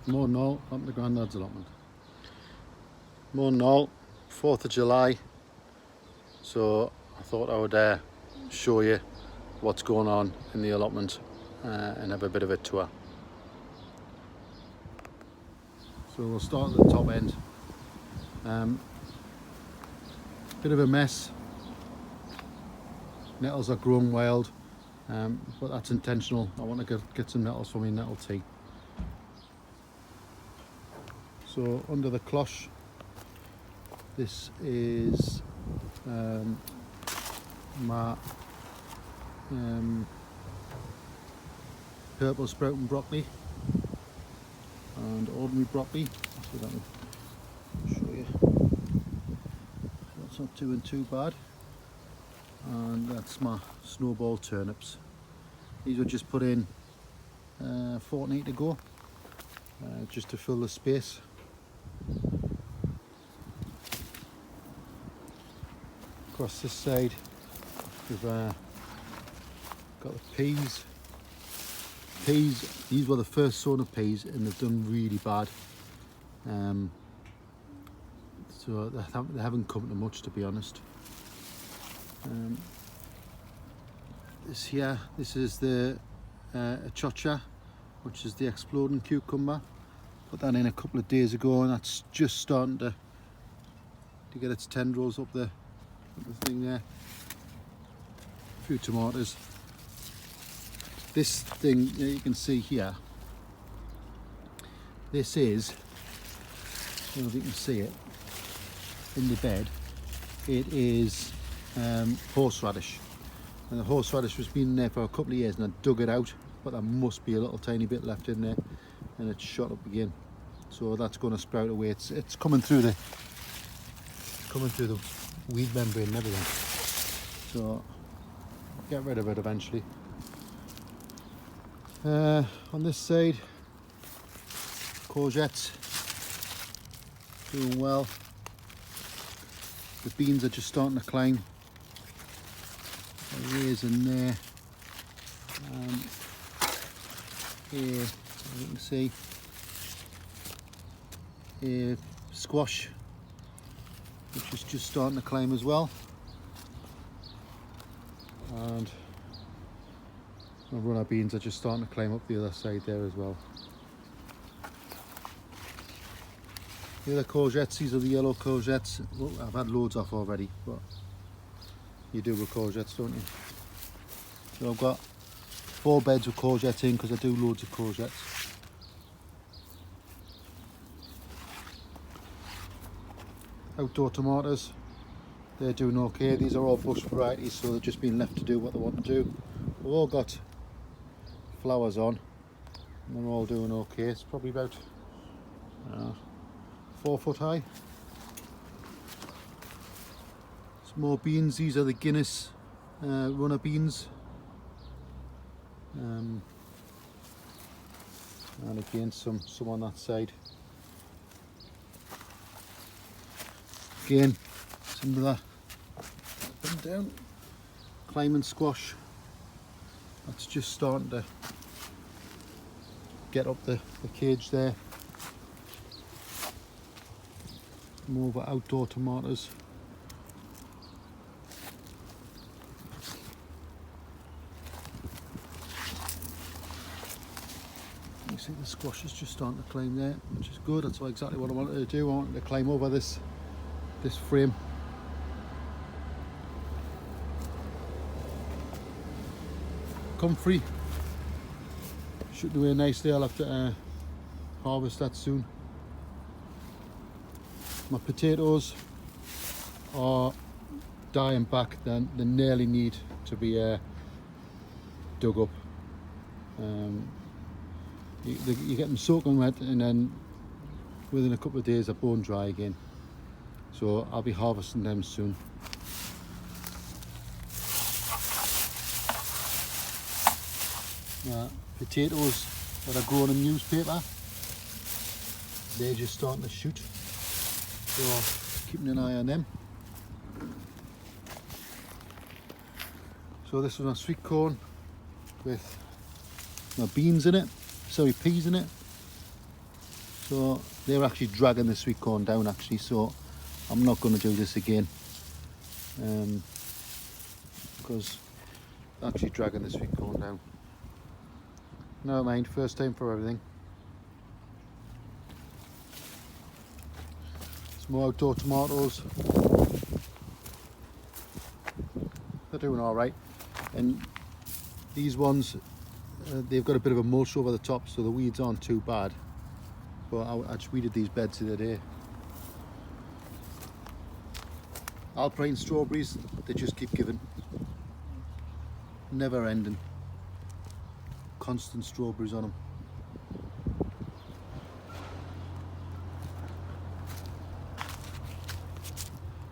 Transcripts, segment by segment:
Morning all, up the Grandads Allotment. Morning all, 4th of July, so I thought I would show you what's going on in the allotment and have a bit of a tour. So we'll start at the top end. Bit of a mess. Nettles are growing wild, but that's intentional. I want to get some nettles for my nettle tea. So under the cloche, this is my purple sprouting broccoli and ordinary broccoli. So let me show you. That's not doing too bad. And that's my snowball turnips. These were just put in a fortnight ago, just to fill the space. Across this side we've got the peas. These were the first sown of peas and they've done really bad. So they haven't come to much, to be honest. This is the chocha, which is the exploding cucumber. Put that in a couple of days ago and that's just starting to get its tendrils up the thing there. A few tomatoes. This thing that you can see here, this is, I don't know if you can see it in the bed, it is horseradish. And the horseradish was been there for a couple of years and I dug it out, but there must be a little tiny bit left in there and it's shot up again. So that's going to sprout away. It's coming through the weed membrane and everything. So get rid of it eventually. On this side, courgettes doing well. The beans are just starting to climb. There is in there. Here, as you can see, squash, which is just starting to climb as well. And my runner beans are just starting to climb up the other side there as well. The other courgettes, these are the yellow courgettes. Well, I've had loads off already, but you do with courgettes, don't you? So I've got 4 beds of courgettes in because I do loads of courgettes. Outdoor tomatoes, they're doing okay. These are all bush varieties, so they're just being left to do what they want to do. We've all got flowers on and they're all doing okay. It's probably about 4 foot high. Some more beans. These are the Guinness runner beans. And again some on that side. Again, some of that up and down. Climbing squash. That's just starting to get up the cage there. More of our outdoor tomatoes. You see the squash is just starting to climb there, which is good. That's exactly what I wanted to do. I wanted to climb over this frame. Comfrey should do it nicely. I'll have to harvest that soon. My potatoes are dying back. They nearly need to be dug up. You get them soaking wet and then within a couple of days they're bone dry again. So I'll be harvesting them soon. Potatoes that are grown in newspaper, they're just starting to shoot. So keeping an eye on them. So this was my sweet corn with my beans in it, sorry, peas in it. So they're actually dragging the sweet corn down actually, so I'm not going to do this again, because actually dragging the sweet corn down. Never mind, first time for everything. Some more outdoor tomatoes. They're doing all right, and these ones, they've got a bit of a mulch over the top, so the weeds aren't too bad. But I just weeded these beds the other day. Alpine strawberries, they just keep giving. Never ending. Constant strawberries on them.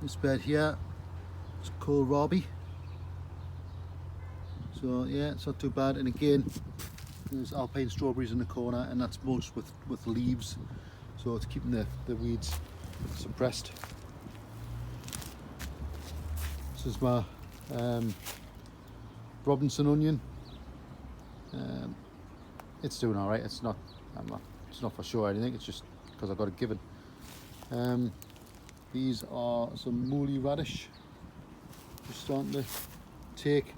This bed here is kohlrabi. So yeah, it's not too bad. And again, there's alpine strawberries in the corner, and that's mulched with leaves, so it's keeping the weeds suppressed. This is my Robinson onion. It's doing all right. It's not for sure or anything. It's just because I got it given. These are some mooly radish. Just starting to take.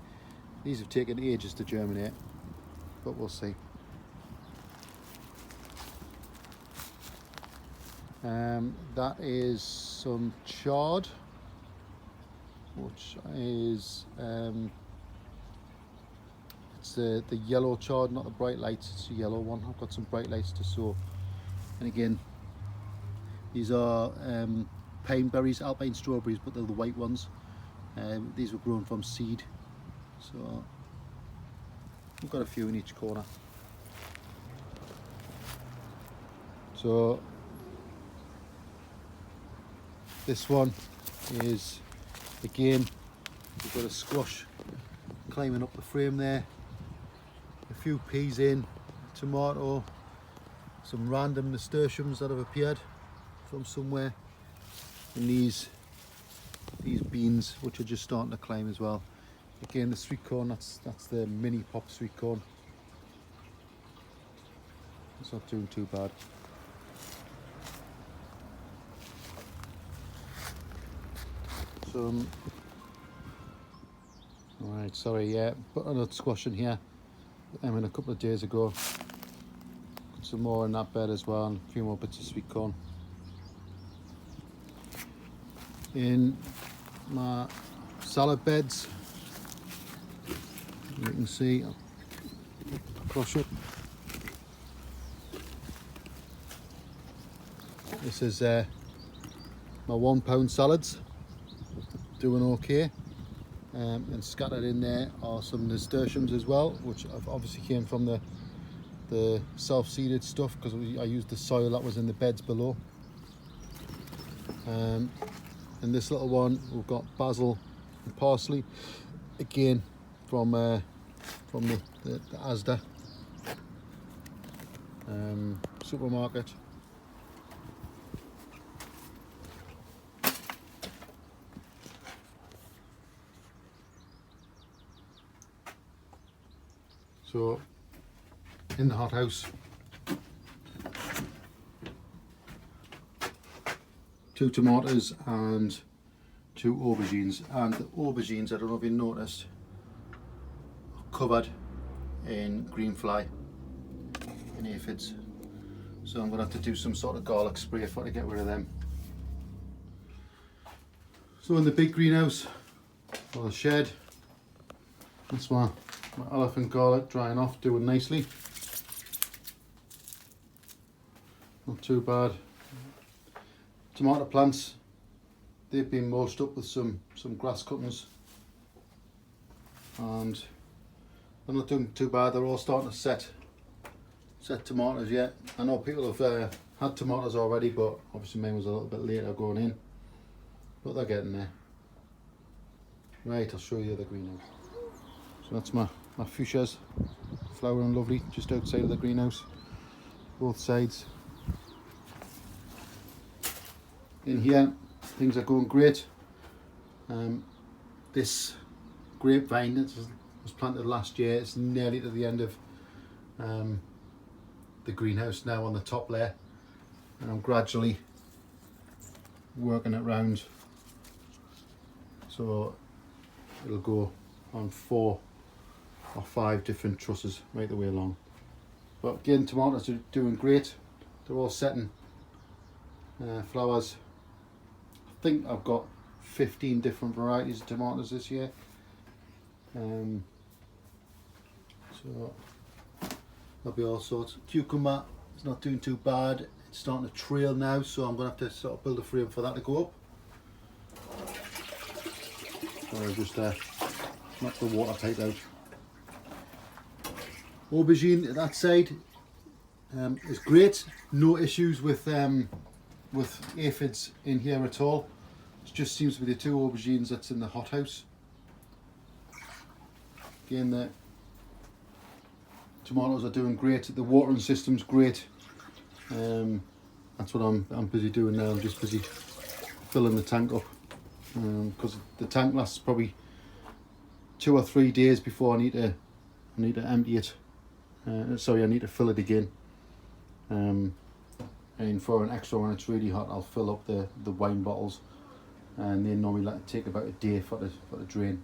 These have taken ages to germinate, but we'll see. That is some chard, which is it's the yellow chard, not the bright lights. It's the yellow one. I've got some bright lights to sow. And again, these are pine berries, alpine strawberries, but they're the white ones. These were grown from seed, so we've got a few in each corner. So this one is, again, we've got a squash climbing up the frame there, a few peas in, tomato, some random nasturtiums that have appeared from somewhere, and these beans which are just starting to climb as well. Again, the sweet corn, that's the mini pop sweet corn. It's not doing too bad. Alright, sorry, yeah, butternut squash in here. I mean, a couple of days ago. Got some more in that bed as well, and a few more bits of sweet corn. In my salad beds, you can see, I'll crush up. This is my £1 salads, doing okay. And scattered in there are some nasturtiums as well, which obviously came from the self-seeded stuff, because I used the soil that was in the beds below. And this little one, we've got basil and parsley, again from the Asda supermarket. So in the hothouse, 2 tomatoes and 2 aubergines, and the aubergines, I don't know if you noticed, are covered in green fly and aphids, so I'm going to have to do some sort of garlic spray to get rid of them. So in the big greenhouse, or the shed, that's my elephant garlic drying off, doing nicely. Not too bad. Tomato plants, they've been mulched up with some grass cuttings, and they're not doing too bad. They're all starting to set tomatoes yet. I know people have had tomatoes already, but obviously mine was a little bit later going in, but they're getting there. Right, I'll show you the greenhouse. So that's my fuchsias, flowering lovely, just outside of the greenhouse, both sides. In here, things are going great. This grapevine that was planted last year, it's nearly to the end of the greenhouse now on the top layer. and I'm gradually working it round so it'll go on 4 or 5 different trusses right the way along. But again, tomatoes are doing great. They're all setting flowers. I think I've got 15 different varieties of tomatoes this year. So there'll be all sorts. Cucumber is not doing too bad. It's starting to trail now, so I'm going to have to sort of build a frame for that to go up. Sorry, just knock the water pipe out. Aubergine at that side is great. No issues with aphids in here at all. It just seems to be the 2 aubergines that's in the hothouse. Again, the tomatoes are doing great. The watering system's great. That's what I'm busy doing now. I'm just busy filling the tank up because the tank lasts probably 2 or 3 days before I need to empty it. Sorry, I need to fill it again. And for an extra when it's really hot, I'll fill up the wine bottles, and they normally let it take about a day for the drain.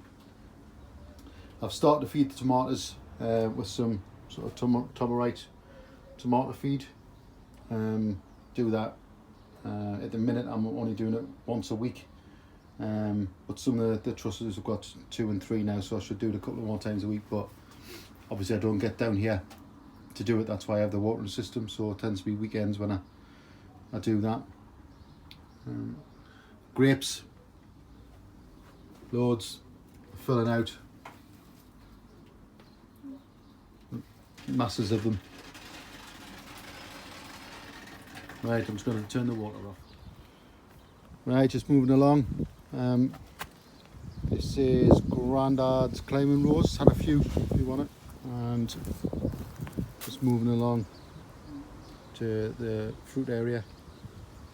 I've started to feed the tomatoes with some sort of Tomarite tomato feed. Do that. At the minute I'm only doing it once a week, but some of the trusses have got 2 and 3 now, so I should do it a couple of more times a week. But obviously I don't get down here to do it, that's why I have the watering system, so it tends to be weekends when I do that. Grapes, loads, filling out, masses of them. Right, I'm just going to turn the water off. Right, just moving along. This is Grandads Climbing Rose. Had a few if you want it, and just moving along to the fruit area.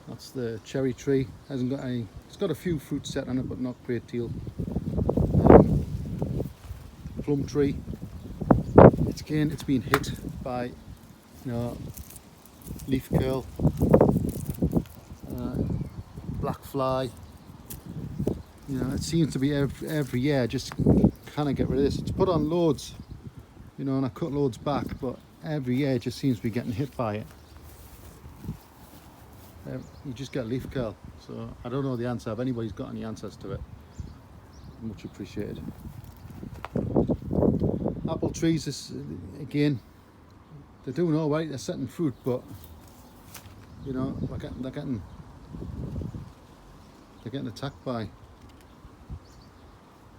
That's the cherry tree. Hasn't got any. It's got a few fruits set on it, but not a great deal. Plum tree. It's been hit by, leaf curl, black fly. It seems to be every year. Just kind of get rid of this. It's put on loads, and I cut loads back, but every year it just seems to be getting hit by it. You just get leaf curl. So I don't know the answer. If anybody's got any answers to it, much appreciated. Apple trees, again, they're doing all right. They're setting fruit, but they're getting attacked by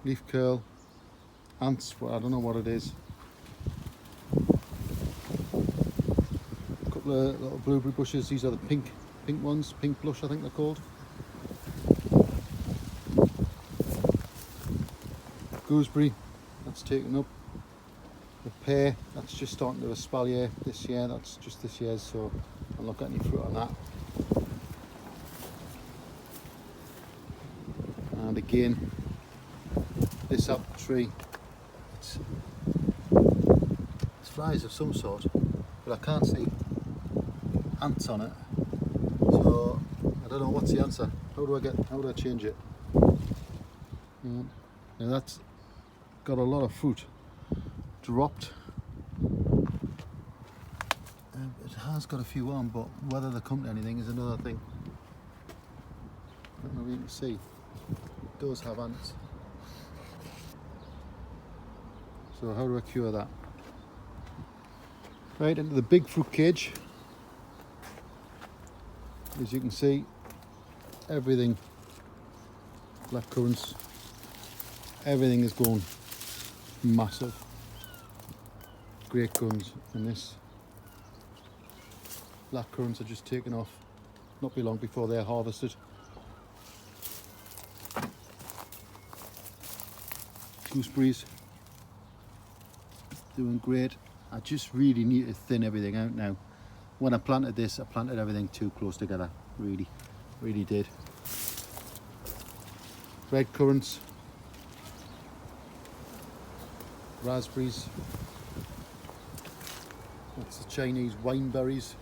leaf curl, ants. Well, I don't know what it is. A couple of little blueberry bushes. These are the pink ones, pink blush I think they're called. Gooseberry, that's taken up. The pear, that's just starting to espalier this year. That's just this year's, so I'll not get any fruit on that. And again, this apple tree, it's flies of some sort, but I can't see ants on it, so I don't know what's the answer. How do I change it? Now that's got a lot of fruit dropped. It has got a few on, but whether they come to anything is another thing. I don't know if you can see. It does have ants. So how do I cure that? Right into the big fruit cage. As you can see, everything, black currants, everything is going massive. Great currants in this. Black currants are just taking off. Not be long before they're harvested. Gooseberries, doing great. I just really need to thin everything out now. When I planted this, I planted everything too close together. Really did. Red currants, raspberries. That's the Chinese wine berries.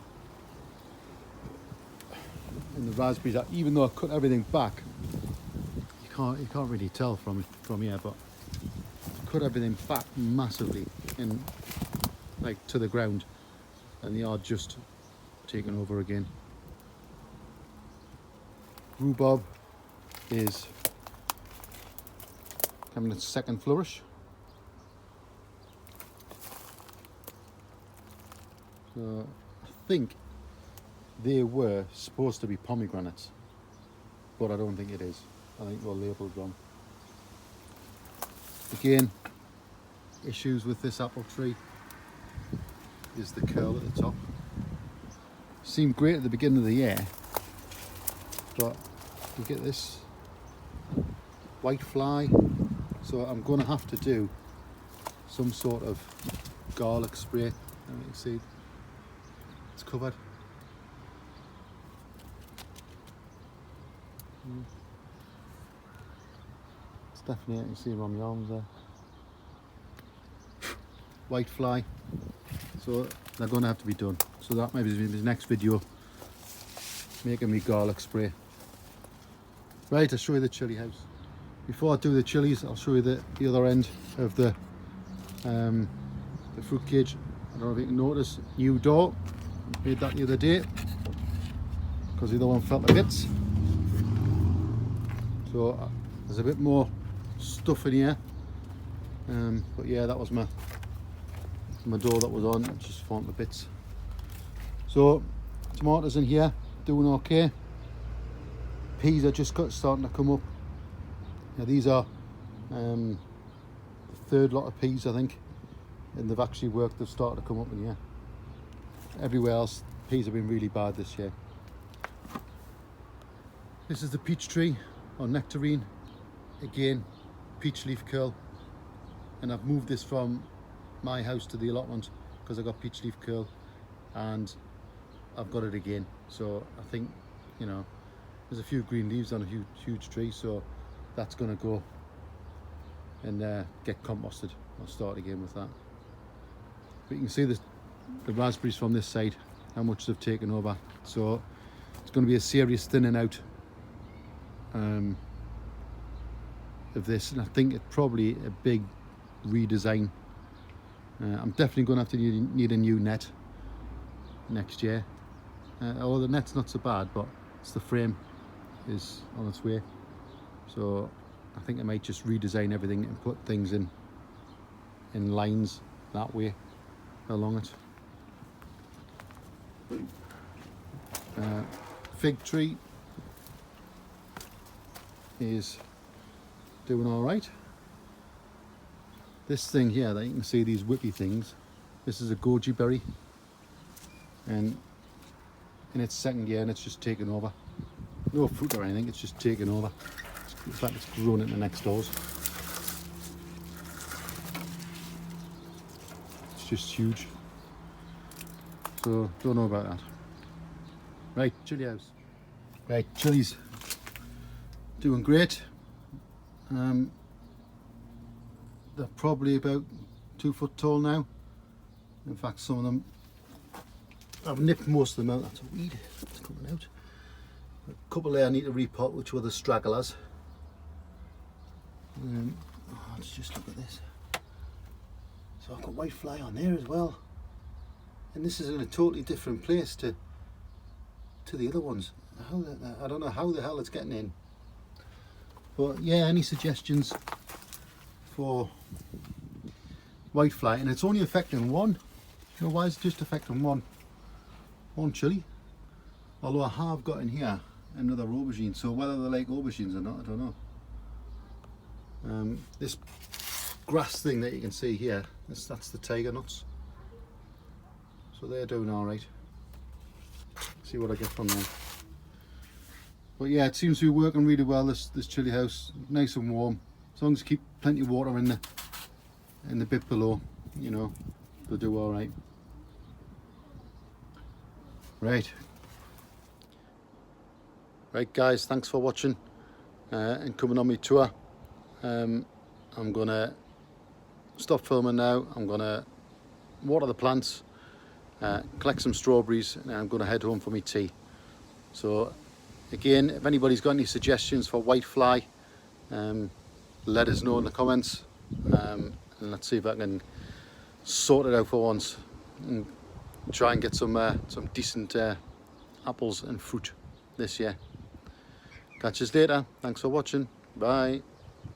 in the raspberries, even though I cut everything back, you can't really tell from here, but I cut everything back massively and like to the ground, and they are just taken over again. Rhubarb is having its second flourish. So I think they were supposed to be pomegranates, but I don't think it is. I think they're labelled wrong. Again, issues with this apple tree is the curl at the top. Seemed great at the beginning of the year, but you get this white fly, so I'm going to have to do some sort of garlic spray. You can see it's covered. It's definitely, you can see around the arms there. White fly, so they're going to have to be done. So that might be the next video, making me garlic spray. Right, I'll show you the chilli house. Before I do the chilies, I'll show you the other end of the fruit cage. I don't know if you can notice, new door. Made that the other day because the other one felt to bits. So there's a bit more stuff in here, but yeah, that was my door that was on. It just fallen to bits. So tomatoes in here doing okay. Peas are just starting to come up. Now these are the third lot of peas, I think, and they've actually worked. They've started to come up in here. Everywhere else, peas have been really bad this year. This is the peach tree or nectarine. Again, peach leaf curl, and I've moved this from my house to the allotment because I got peach leaf curl, and I've got it again. So I think, you know, there's a few green leaves on a huge tree, so that's going to go and get composted. I'll start again with that. But you can see the raspberries from this side, how much they've taken over. So it's going to be a serious thinning out of this, and I think it's probably a big redesign. I'm definitely going to have to need a new net next year. Although the net's not so bad, but it's the frame is on its way. So I think I might just redesign everything and put things in lines that way along it. Fig tree is doing all right. This thing here that you can see, these whippy things, this is a goji berry, and in its second year, and it's just taken over. No fruit or anything, it's just taken over. It's like it's grown into next doors. It's just huge. So don't know about that. Right, chilli house. Right, chilies doing great. They're probably about 2 foot tall now. In fact, some of them, I've nipped most of them out. That's a weed that's coming out. A couple there I need to repot, which were the stragglers. Let's just look at this. So I've got white fly on there as well, and this is in a totally different place to the other ones. I don't know how the hell it's getting in. But yeah, any suggestions for white fly? And it's only affecting one. You know, why is it just affecting one chilli? Although I have got in here another aubergine, so whether they like aubergines or not, I don't know. This grass thing that you can see here, that's the tiger nuts. So they're doing all right. See what I get from them. But yeah, it seems to be working really well, this chilli house. Nice and warm. As long as you keep plenty of water in the bit below, you know, they'll do all right. Right guys, thanks for watching and coming on my tour. I'm gonna stop filming now. I'm gonna water the plants, collect some strawberries, and I'm gonna head home for my tea. So Again, if anybody's got any suggestions for whitefly, let us know in the comments, and let's see if I can sort it out for once and try and get some decent apples and fruit this year. Catch us later. Thanks for watching. Bye.